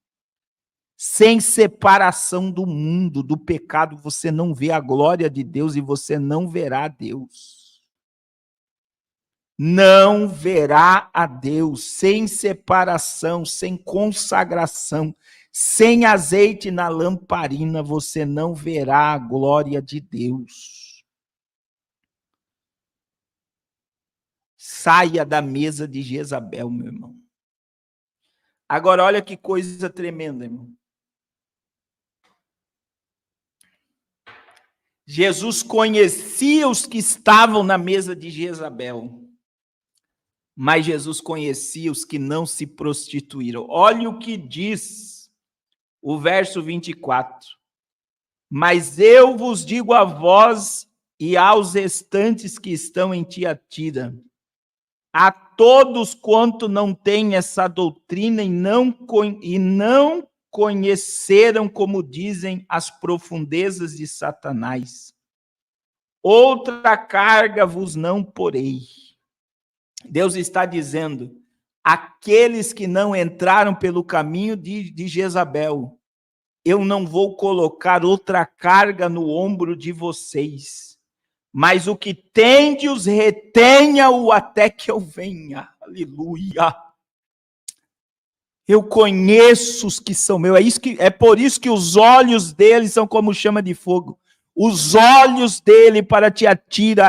Sem separação do mundo, do pecado, você não vê a glória de Deus e você não verá Deus. Não verá a Deus sem separação, sem consagração, sem azeite na lamparina, você não verá a glória de Deus. Saia da mesa de Jezabel, meu irmão. Agora, olha que coisa tremenda, irmão. Jesus conhecia os que estavam na mesa de Jezabel, mas Jesus conhecia os que não se prostituíram. Olha o que diz o verso 24. Mas eu vos digo a vós e aos restantes que estão em Tiatira, a todos quanto não têm essa doutrina e não conheceram, como dizem, as profundezas de Satanás, outra carga vos não porei. Deus está dizendo, aqueles que não entraram pelo caminho de Jezabel, eu não vou colocar outra carga no ombro de vocês, mas o que tendes, retenha-o até que eu venha. Aleluia. Eu conheço os que são meus. É por isso que os olhos dele são como chama de fogo. Os olhos dele para Tiatira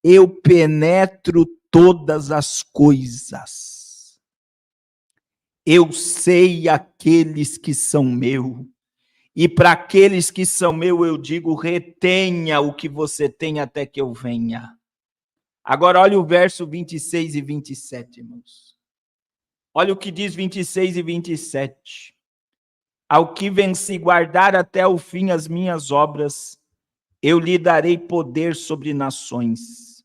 eu penetro todas as coisas. Eu sei aqueles que são meus. E para aqueles que são meus, eu digo, retenha o que você tem até que eu venha. Agora, olha o verso 26 e 27, irmãos. Olha o que diz 26 e 27. Ao que vence guardar até o fim as minhas obras, eu lhe darei poder sobre nações.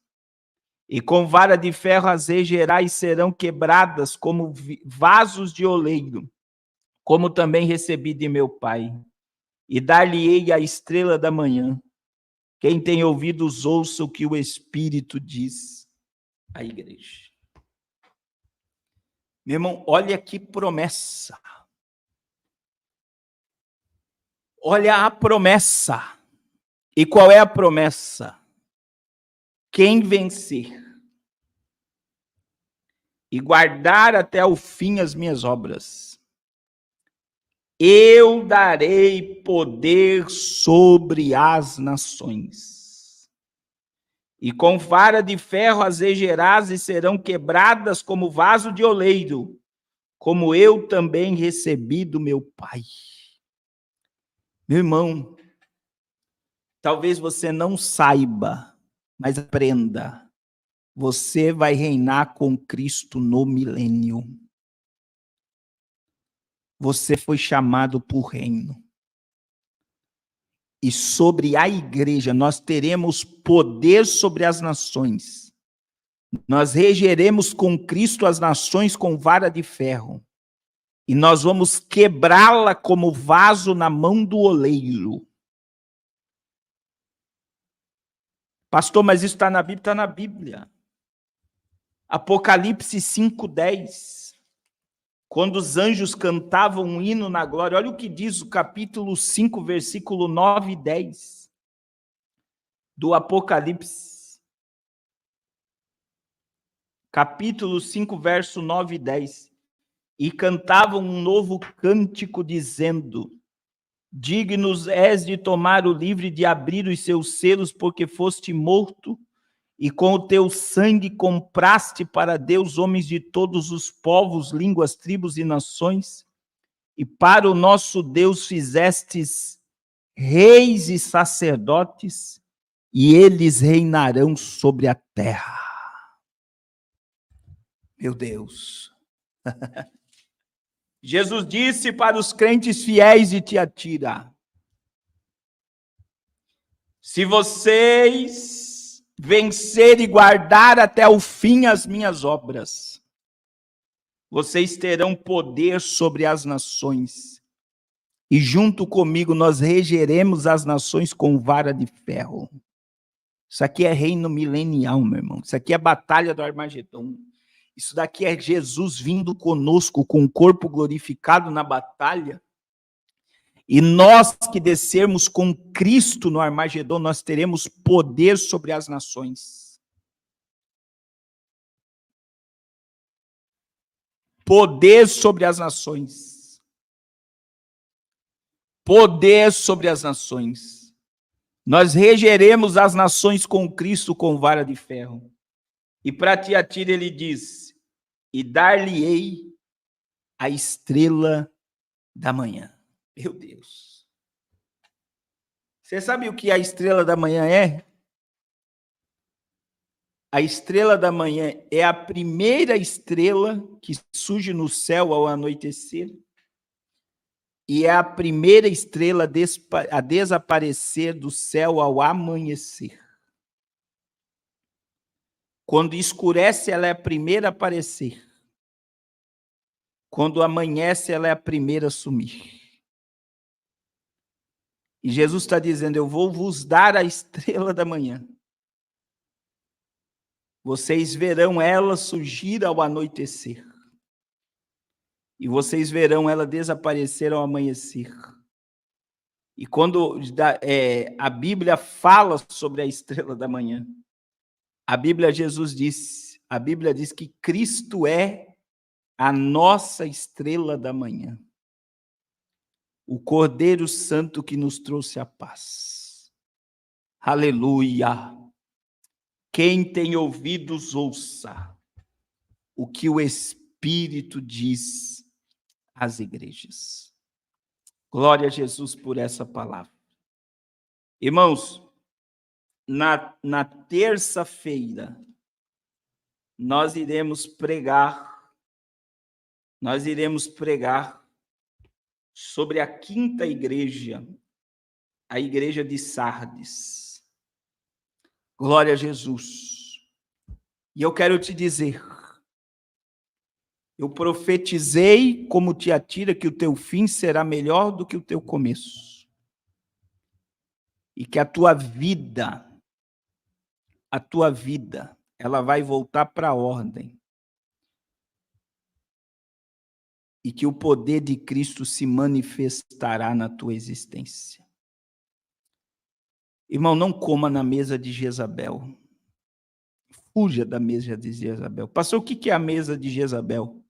E com vara de ferro as regerás serão quebradas como vasos de oleiro, como também recebi de meu Pai. E dar-lhe-ei a estrela da manhã. Quem tem ouvidos, ouça o que o Espírito diz à igreja. Meu irmão, olha que promessa. Olha a promessa. E qual é a promessa? Quem vencer e guardar até o fim as minhas obras, eu darei poder sobre as nações. E com vara de ferro as regerás e serão quebradas como vaso de oleiro, como eu também recebi do meu Pai. Meu irmão, talvez você não saiba, mas aprenda. Você vai reinar com Cristo no milênio. Você foi chamado por reino. E sobre a igreja nós teremos poder sobre as nações. Nós regeremos com Cristo as nações com vara de ferro. E nós vamos quebrá-la como vaso na mão do oleiro. Pastor, mas isso está na Bíblia? Está na Bíblia. Apocalipse 5:10. Quando os anjos cantavam um hino na glória, olha o que diz o capítulo 5, versículo 9 e 10 do Apocalipse. Capítulo 5, verso 9 e 10. E cantavam um novo cântico, dizendo: dignos és de tomar o livro e de abrir os seus selos, porque foste morto, e com o teu sangue compraste para Deus homens de todos os povos, línguas, tribos e nações, e para o nosso Deus fizestes reis e sacerdotes, e eles reinarão sobre a terra. Meu Deus. Jesus disse para os crentes fiéis de Tiatira: se vocês vencer e guardar até o fim as minhas obras, vocês terão poder sobre as nações. E junto comigo nós regeremos as nações com vara de ferro. Isso aqui é reino milenial, meu irmão. Isso aqui é batalha do Armagedon. Isso daqui é Jesus vindo conosco com o corpo glorificado na batalha. E nós que descermos com Cristo no Armagedon, nós teremos poder sobre as nações. Poder sobre as nações. Poder sobre as nações. Nós regeremos as nações com Cristo com vara de ferro. E para Tiatira ele diz: e dar-lhe-ei a estrela da manhã. Meu Deus. Você sabe o que a estrela da manhã é? A estrela da manhã é a primeira estrela que surge no céu ao anoitecer e é a primeira estrela a desaparecer do céu ao amanhecer. Quando escurece, ela é a primeira a aparecer. Quando amanhece, ela é a primeira a sumir. E Jesus está dizendo: eu vou vos dar a estrela da manhã. Vocês verão ela surgir ao anoitecer. E vocês verão ela desaparecer ao amanhecer. E quando a Bíblia fala sobre a estrela da manhã, a Bíblia diz que Cristo é a nossa estrela da manhã. O Cordeiro Santo que nos trouxe a paz. Aleluia! Quem tem ouvidos, ouça o que o Espírito diz às igrejas. Glória a Jesus por essa palavra. Irmãos, na terça-feira, nós iremos pregar sobre a quinta igreja, a igreja de Sardes. Glória a Jesus. E eu quero te dizer, eu profetizei como Tiatira que o teu fim será melhor do que o teu começo. e que a tua vida, ela vai voltar para a ordem. E que o poder de Cristo se manifestará na tua existência. Irmão, não coma na mesa de Jezabel. Fuja da mesa de Jezabel. Pastor, o que é a mesa de Jezabel?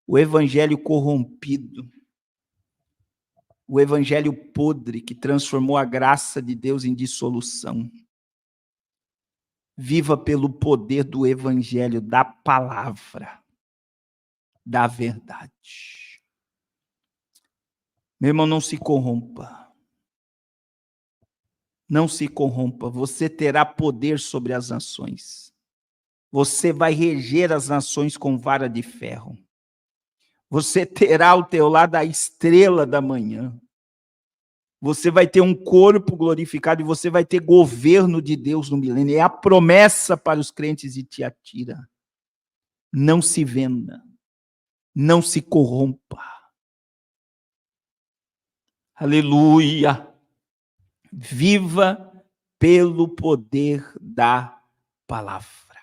O evangelho corrompido. O evangelho podre que transformou a graça de Deus em dissolução. Viva pelo poder do evangelho, da palavra, da verdade. Meu irmão, não se corrompa. Não se corrompa. Você terá poder sobre as nações. Você vai reger as nações com vara de ferro. Você terá ao teu lado a estrela da manhã. Você vai ter um corpo glorificado e você vai ter governo de Deus no milênio. É a promessa para os crentes de Tiatira. Não se venda. Não se corrompa. Aleluia. Viva pelo poder da palavra.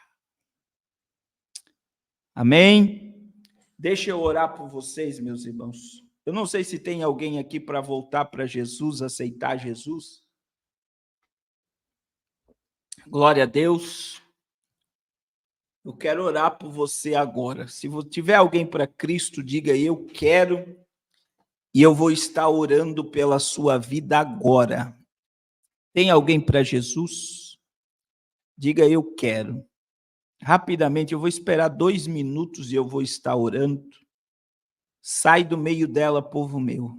Amém? Deixa eu orar por vocês, meus irmãos. Eu não sei se tem alguém aqui para voltar para Jesus, aceitar Jesus. Glória a Deus. Eu quero orar por você agora. Se tiver alguém para Cristo, diga eu quero. E eu vou estar orando pela sua vida agora. Tem alguém para Jesus? Diga eu quero. Rapidamente, eu vou esperar 2 minutos e eu vou estar orando. Sai do meio dela, povo meu.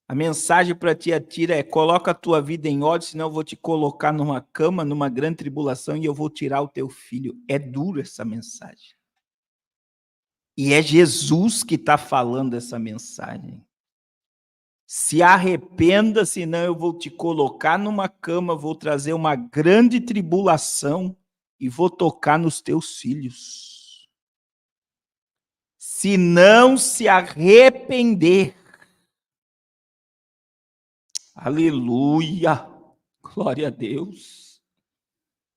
A mensagem para Tiatira é: coloca a tua vida em ordem, senão eu vou te colocar numa cama, numa grande tribulação, e eu vou tirar o teu filho. É duro essa mensagem. E é Jesus que está falando essa mensagem. Se arrependa, senão eu vou te colocar numa cama, vou trazer uma grande tribulação e vou tocar nos teus filhos. Se não se arrepender, aleluia, glória a Deus,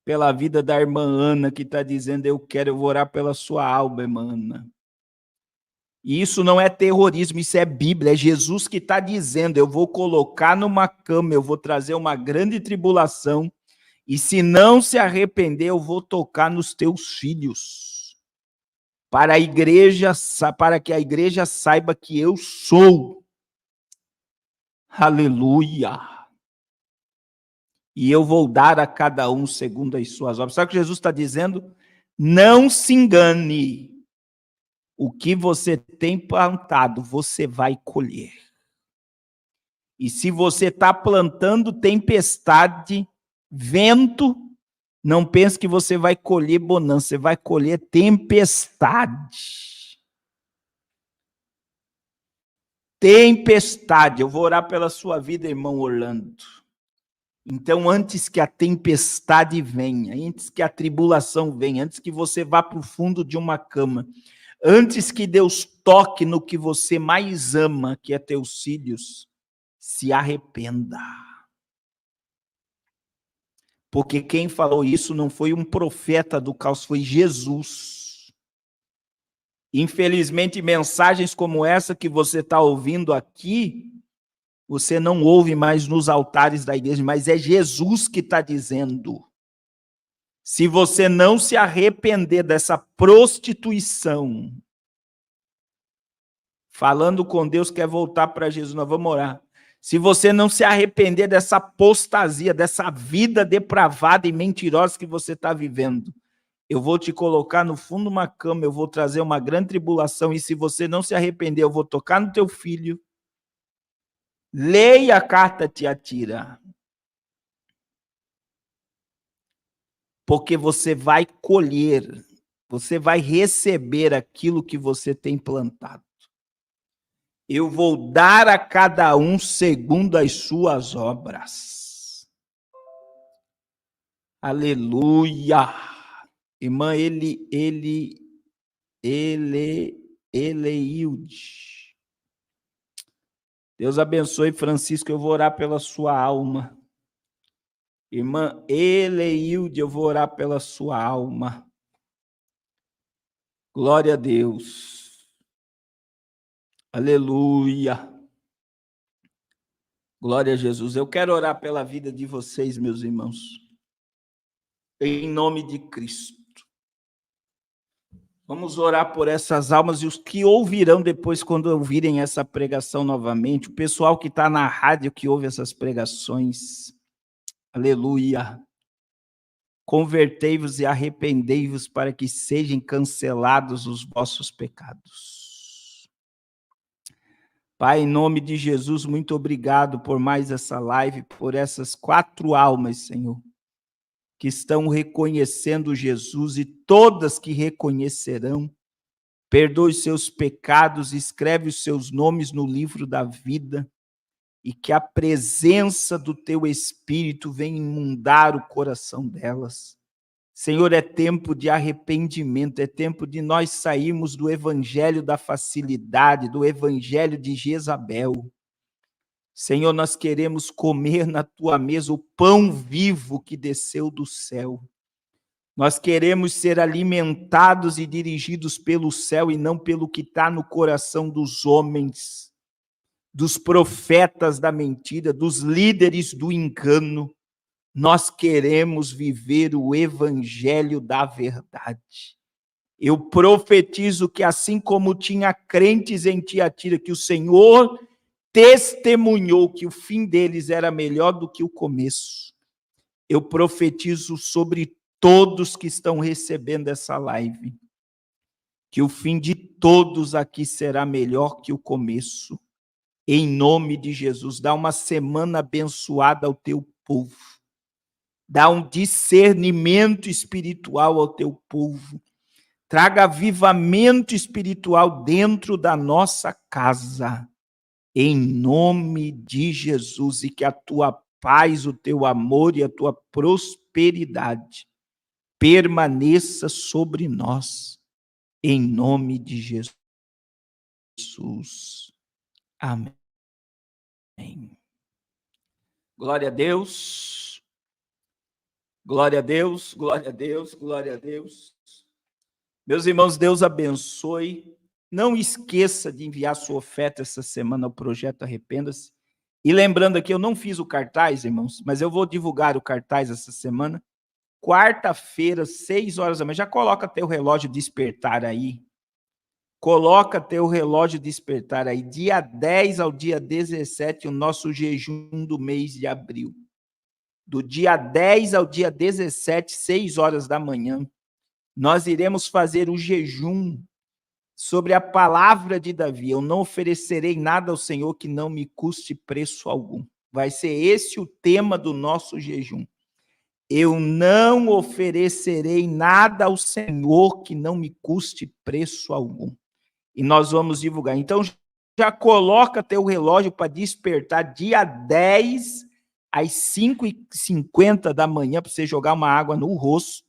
pela vida da irmã Ana que está dizendo eu vou orar pela sua alma, irmã Ana. E isso não é terrorismo, isso é Bíblia, é Jesus que está dizendo, eu vou colocar numa cama, eu vou trazer uma grande tribulação, e se não se arrepender, eu vou tocar nos teus filhos, para que a igreja saiba que eu sou. Aleluia. E eu vou dar a cada um segundo as suas obras. Sabe o que Jesus está dizendo? Não se engane. O que você tem plantado, você vai colher. E se você está plantando tempestade, vento, não pense que você vai colher bonança, você vai colher tempestade. Tempestade. Eu vou orar pela sua vida, irmão Orlando. Então, antes que a tempestade venha, antes que a tribulação venha, antes que você vá para o fundo de uma cama, antes que Deus toque no que você mais ama, que é teus filhos, se arrependa. Porque quem falou isso não foi um profeta do caos, foi Jesus. Infelizmente, mensagens como essa que você está ouvindo aqui, você não ouve mais nos altares da igreja, mas é Jesus que está dizendo. Se você não se arrepender dessa prostituição, falando com Deus, quer voltar para Jesus, nós vamos orar. Se você não se arrepender dessa apostasia, dessa vida depravada e mentirosa que você está vivendo, eu vou te colocar no fundo de uma cama, eu vou trazer uma grande tribulação, e se você não se arrepender, eu vou tocar no teu filho. Leia a carta Tiatira. Porque você vai colher, você vai receber aquilo que você tem plantado. Eu vou dar a cada um segundo as suas obras. Aleluia. Irmã Eleilde. Deus abençoe, Francisco, eu vou orar pela sua alma. Irmã Eleilde, eu vou orar pela sua alma. Glória a Deus. Aleluia. Glória a Jesus. Eu quero orar pela vida de vocês, meus irmãos. Em nome de Cristo. Vamos orar por essas almas e os que ouvirão depois, quando ouvirem essa pregação novamente, o pessoal que está na rádio que ouve essas pregações. Aleluia. Convertei-vos e arrependei-vos para que sejam cancelados os vossos pecados. Pai, em nome de Jesus, muito obrigado por mais essa live, por essas 4 almas, Senhor, que estão reconhecendo Jesus, e todas que reconhecerão. Perdoe seus pecados, escreve os seus nomes no livro da vida, e que a presença do teu Espírito venha inundar o coração delas. Senhor, é tempo de arrependimento, é tempo de nós sairmos do evangelho da facilidade, do evangelho de Jezabel. Senhor, nós queremos comer na tua mesa o pão vivo que desceu do céu. Nós queremos ser alimentados e dirigidos pelo céu e não pelo que está no coração dos homens, dos profetas da mentira, dos líderes do engano. Nós queremos viver o evangelho da verdade. Eu profetizo que assim como tinha crentes em Tiatira, que o Senhor testemunhou que o fim deles era melhor do que o começo, eu profetizo sobre todos que estão recebendo essa live, que o fim de todos aqui será melhor que o começo. Em nome de Jesus, dá uma semana abençoada ao teu povo. Dá um discernimento espiritual ao teu povo. Traga avivamento espiritual dentro da nossa casa. Em nome de Jesus, e que a tua paz, o teu amor e a tua prosperidade permaneça sobre nós. Em nome de Jesus. Amém. Glória a Deus. Glória a Deus, glória a Deus, glória a Deus. Meus irmãos, Deus abençoe. Não esqueça de enviar sua oferta essa semana ao Projeto Arrependa-se. E lembrando aqui, eu não fiz o cartaz, irmãos, mas eu vou divulgar o cartaz essa semana. Quarta-feira, 6 horas da manhã. Já coloca teu relógio despertar aí. Coloca teu relógio despertar aí. Dia 10 ao dia 17, o nosso jejum do mês de abril. Do dia 10 ao dia 17, 6 horas da manhã, nós iremos fazer o jejum sobre a palavra de Davi. Eu não oferecerei nada ao Senhor que não me custe preço algum. Vai ser esse o tema do nosso jejum. Eu não oferecerei nada ao Senhor que não me custe preço algum. E nós vamos divulgar. Então, já coloca teu relógio para despertar dia 10 às 5h50 da manhã, para você jogar uma água no rosto.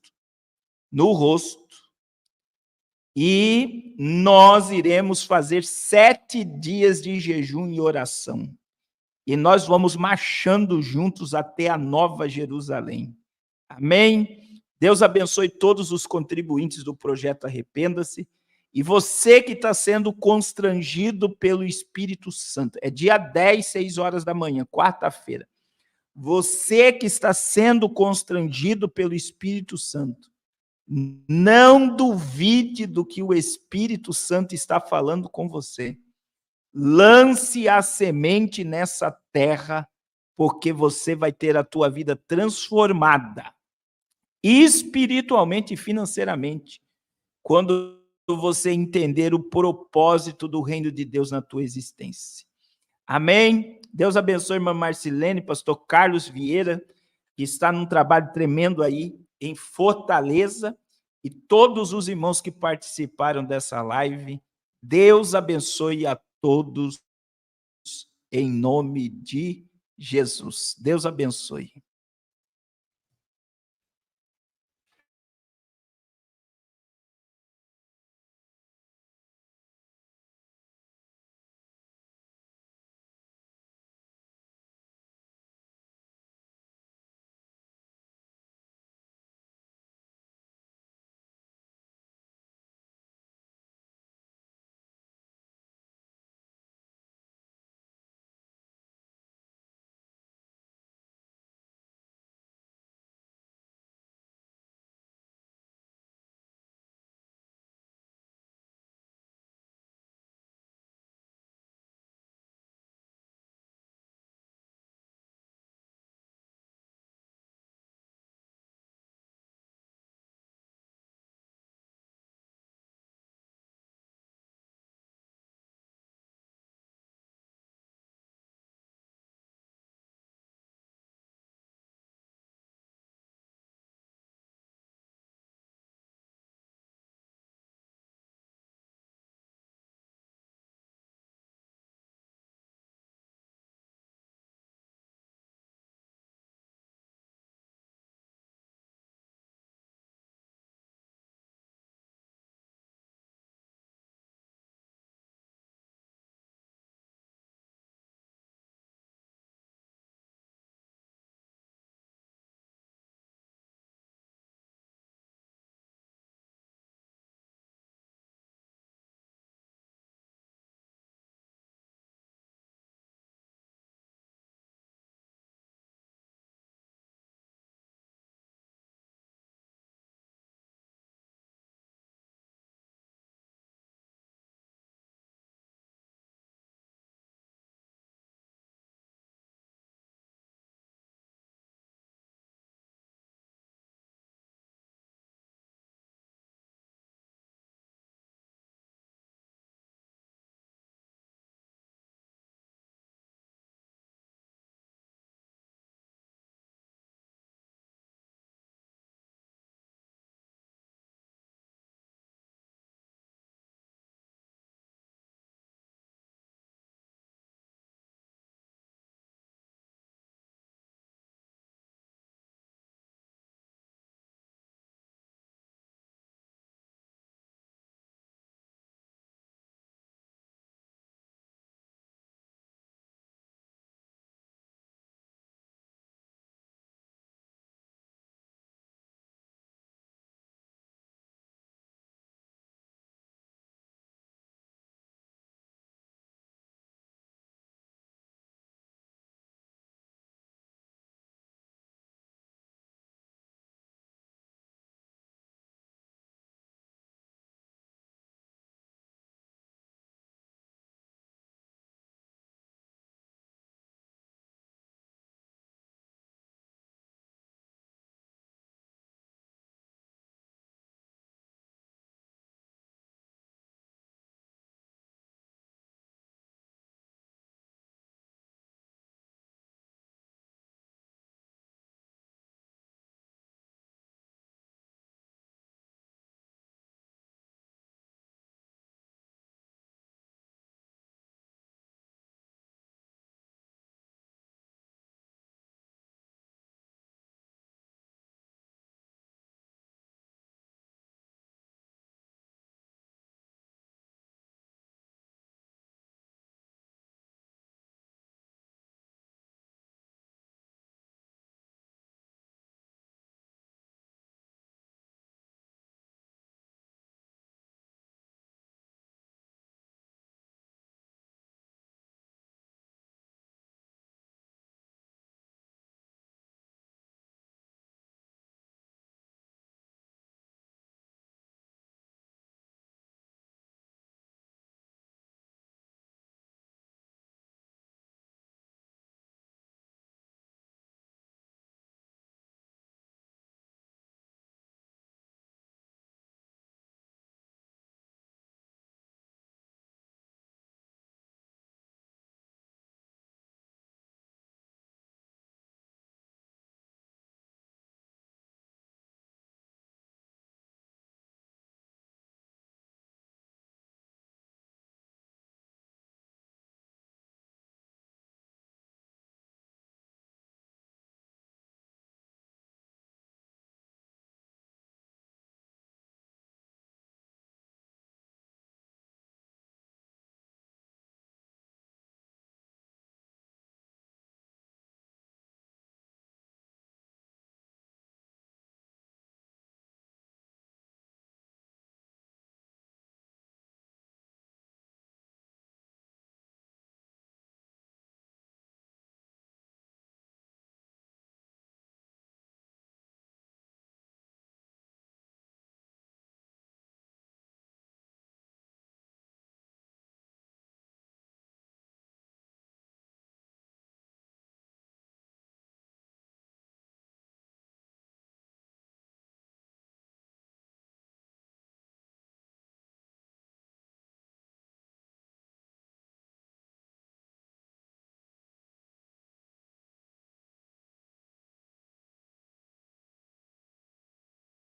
E nós iremos fazer 7 dias de jejum e oração. E nós vamos marchando juntos até a Nova Jerusalém. Amém? Deus abençoe todos os contribuintes do Projeto Arrependa-se. E você que está sendo constrangido pelo Espírito Santo, é dia 10, 6 horas da manhã, quarta-feira. Você que está sendo constrangido pelo Espírito Santo, não duvide do que o Espírito Santo está falando com você. Lance a semente nessa terra, porque você vai ter a tua vida transformada, espiritualmente e financeiramente, quando você entender o propósito do reino de Deus na tua existência. Amém? Deus abençoe a irmã Marcilene, pastor Carlos Vieira, que está num trabalho tremendo aí em Fortaleza, e todos os irmãos que participaram dessa live. Deus abençoe a todos em nome de Jesus. Deus abençoe.